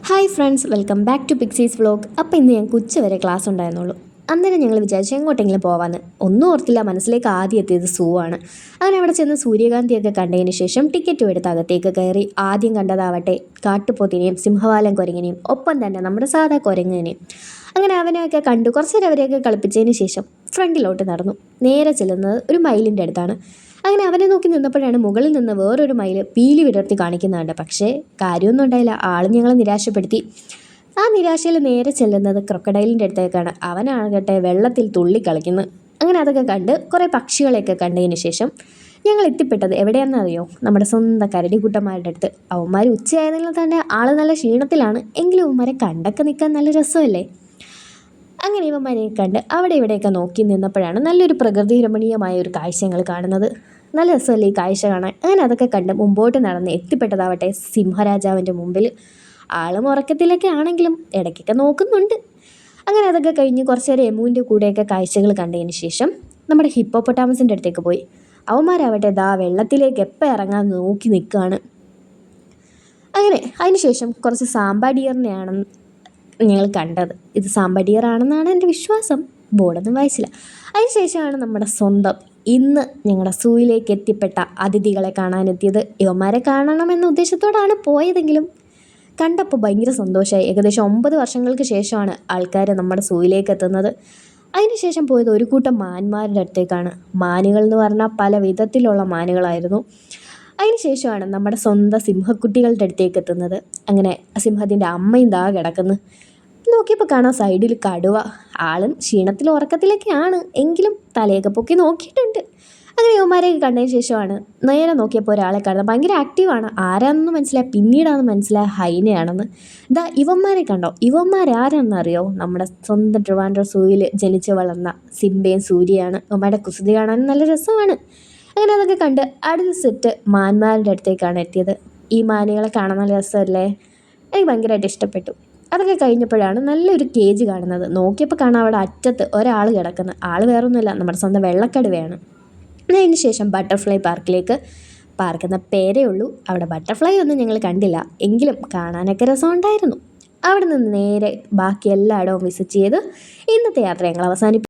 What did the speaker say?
Hi friends, welcome back to pixies vlog. അപ്പോൾ ഇന്ന് ഞങ്ങൾക്ക് ഉച്ചവരെ ക്ലാസ് ഉണ്ടായിരുന്നുള്ളൂ. അന്നേരം ഞങ്ങൾ വിചാരിച്ചു എങ്ങോട്ടെങ്കിലും പോകാമെന്ന്. ഒന്നും ഓർത്തില്ല, മനസ്സിലേക്ക് ആദ്യം എത്തിയത് സൂ ആണ്. അങ്ങനെ അവിടെ ചെന്ന് സൂര്യകാന്തിയൊക്കെ കണ്ടതിന് ശേഷം ടിക്കറ്റും എടുത്ത് അകത്തേക്ക് കയറി. ആദ്യം കണ്ടതാവട്ടെ കാട്ടുപോത്തിനെയും സിംഹവാലൻ കുരങ്ങിനെയും, ഒപ്പം തന്നെ നമ്മുടെ സാധാ കുരങ്ങിനെയും. അങ്ങനെ അവനെയൊക്കെ കണ്ടു കുറച്ച് നേരം അവരെയൊക്കെ കളിപ്പിച്ചതിന് ശേഷം ഫ്രണ്ടിലോട്ട് നടന്നു. നേരെ ചെല്ലുന്നത് ഒരു മയിലിൻ്റെ അടുത്താണ്. അങ്ങനെ അവനെ നോക്കി നിന്നപ്പോഴാണ് മുകളിൽ നിന്ന് വേറൊരു മയിൽ പീലി വിടർത്തി കാണിക്കുന്നുണ്ട്. പക്ഷേ കാര്യമൊന്നും ഉണ്ടായില്ല. ആൾ ഞങ്ങളെ നിരാശപ്പെടുത്തി. ആ നിരാശയിൽ നേരെ ചെല്ലുന്നത് ക്രൊക്കഡൈലിൻ്റെ അടുത്തേക്കാണ്. അവനാകട്ടെ വെള്ളത്തിൽ തുള്ളി കളിക്കുന്നു. അങ്ങനെ അതൊക്കെ കണ്ട് കുറേ പക്ഷികളെയൊക്കെ കണ്ടതിന് ശേഷം ഞങ്ങൾ എത്തിപ്പെട്ടത് എവിടെയാണെന്നറിയോ? നമ്മുടെ സ്വന്തം കരടിക്കുട്ടന്മാരുടെ അടുത്ത്. അവന്മാർ ഉച്ചയായതിനാൽ തന്നെ ആൾ നല്ല ക്ഷീണത്തിലാണ്. എങ്കിലും അവന്മാരെ കണ്ടൊക്കെ നിൽക്കാൻ നല്ല രസമല്ലേ. അങ്ങനെ ഇവന്മാരെ കണ്ട് അവിടെ ഇവിടെയൊക്കെ നോക്കി നിന്നപ്പോഴാണ് നല്ലൊരു പ്രകൃതി രമണീയമായ ഒരു കാഴ്ച ഞങ്ങൾ കാണുന്നത്. നല്ല രസമല്ലേ ഈ കാഴ്ച കാണാൻ. അങ്ങനെ അതൊക്കെ കണ്ട് മുമ്പോട്ട് നടന്ന് എത്തിപ്പെട്ടതാവട്ടെ സിംഹരാജാവിൻ്റെ മുമ്പിൽ. ആളും ഉറക്കത്തിലൊക്കെ ആണെങ്കിലും ഇടയ്ക്കൊക്കെ നോക്കുന്നുണ്ട്. അങ്ങനെ അതൊക്കെ കഴിഞ്ഞ് കുറച്ച് നേരം എമുവിൻ്റെ കൂടെയൊക്കെ കാഴ്ചകൾ കണ്ടതിന് ശേഷം നമ്മുടെ ഹിപ്പോപ്പൊട്ടാമസിൻ്റെ അടുത്തേക്ക് പോയി. അവന്മാരാവട്ടെ ദാ വെള്ളത്തിലേക്ക് എപ്പോൾ ഇറങ്ങാൻ നോക്കി നിൽക്കുകയാണ്. അങ്ങനെ അതിനുശേഷം കുറച്ച് സാമ്പാ ഡിയറിനെയാണ് ഞങ്ങൾ കണ്ടത്. ഇത് സാമ്പാ ഡിയർ ആണെന്നാണ് എൻ്റെ വിശ്വാസം. ബോർഡൊന്നും വായിച്ചില്ല. അതിനുശേഷമാണ് നമ്മുടെ സ്വന്തം ഇന്ന് ഞങ്ങളുടെ സൂയിലേക്ക് എത്തിപ്പെട്ട അതിഥികളെ കാണാനെത്തിയത്. ഇവന്മാരെ കാണണമെന്ന ഉദ്ദേശത്തോടാണ് പോയതെങ്കിലും കണ്ടപ്പോൾ ഭയങ്കര സന്തോഷമായി. ഏകദേശം 9 വർഷങ്ങൾക്ക് ശേഷമാണ് ആൾക്കാർ നമ്മുടെ സൂയിലേക്ക് എത്തുന്നത്. അതിനുശേഷം പോയത് ഒരു കൂട്ടം മാന്മാരുടെ അടുത്തേക്കാണ്. മാനുകൾ എന്ന് പറഞ്ഞാൽ പല വിധത്തിലുള്ള മാനുകളായിരുന്നു. അതിനുശേഷമാണ് നമ്മുടെ സ്വന്തം സിംഹക്കുട്ടികളുടെ അടുത്തേക്ക് എത്തുന്നത്. അങ്ങനെ സിംഹത്തിൻ്റെ അമ്മയും ദാ കിടക്കുന്നു. നോക്കിയപ്പോൾ കാണാം സൈഡിൽ കടുവ. ആളും ക്ഷീണത്തിൽ ഉറക്കത്തിലൊക്കെയാണ്, എങ്കിലും തലയൊക്കെ പൊക്കി നോക്കിയിട്ടുണ്ട്. അങ്ങനെ യുവമാരെയൊക്കെ കണ്ടതിന് ശേഷമാണ് നേരെ നോക്കിയപ്പോൾ ഒരാളെ കാണുന്നത്. ഭയങ്കര ആക്റ്റീവാണ്. ആരാണെന്ന് മനസ്സിലായി. പിന്നീടാണ് മനസ്സിലായ ഹൈനയാണെന്ന്. ഇതാ ഇവന്മാരെ കണ്ടോ? ഇവന്മാരാരെന്നറിയോ? നമ്മുടെ സ്വന്തം ട്രിവാൻഡ്രം സൂയിൽ ജനിച്ച് വളർന്ന സിംബയും സൂര്യയാണ്. ഇവന്മാരുടെ കുസൃതി കാണാൻ നല്ല രസമാണ്. അങ്ങനെ അതൊക്കെ കണ്ട് അടുത്ത സെറ്റ് മാന്മാരുടെ അടുത്തേക്കാണ് എത്തിയത്. ഈ മാനുകളെ കാണാൻ നല്ല രസമല്ലേ? എനിക്ക് ഭയങ്കരമായിട്ട് ഇഷ്ടപ്പെട്ടു. അതൊക്കെ കഴിഞ്ഞപ്പോഴാണ് നല്ലൊരു കേജ് കാണുന്നത്. നോക്കിയപ്പോൾ കാണാം അവിടെ അറ്റത്ത് ഒരാൾ കിടക്കുന്നത്. ആൾ വേറൊന്നുമില്ല, നമ്മുടെ സ്വന്തം വെള്ളക്കടുവയാണ്. അതിന് ശേഷം ബട്ടർഫ്ലൈ പാർക്കിലേക്ക്. പാർക്കെന്ന പേരേ ഉള്ളൂ, അവിടെ ബട്ടർഫ്ലൈ ഒന്നും ഞങ്ങൾ കണ്ടില്ല. എങ്കിലും കാണാനൊക്കെ രസമുണ്ടായിരുന്നു. അവിടെ നിന്ന് നേരെ ബാക്കി എല്ലായിടവും വിസിറ്റ് ചെയ്ത് ഇന്നത്തെ യാത്ര ഞങ്ങൾ അവസാനിപ്പിച്ചു.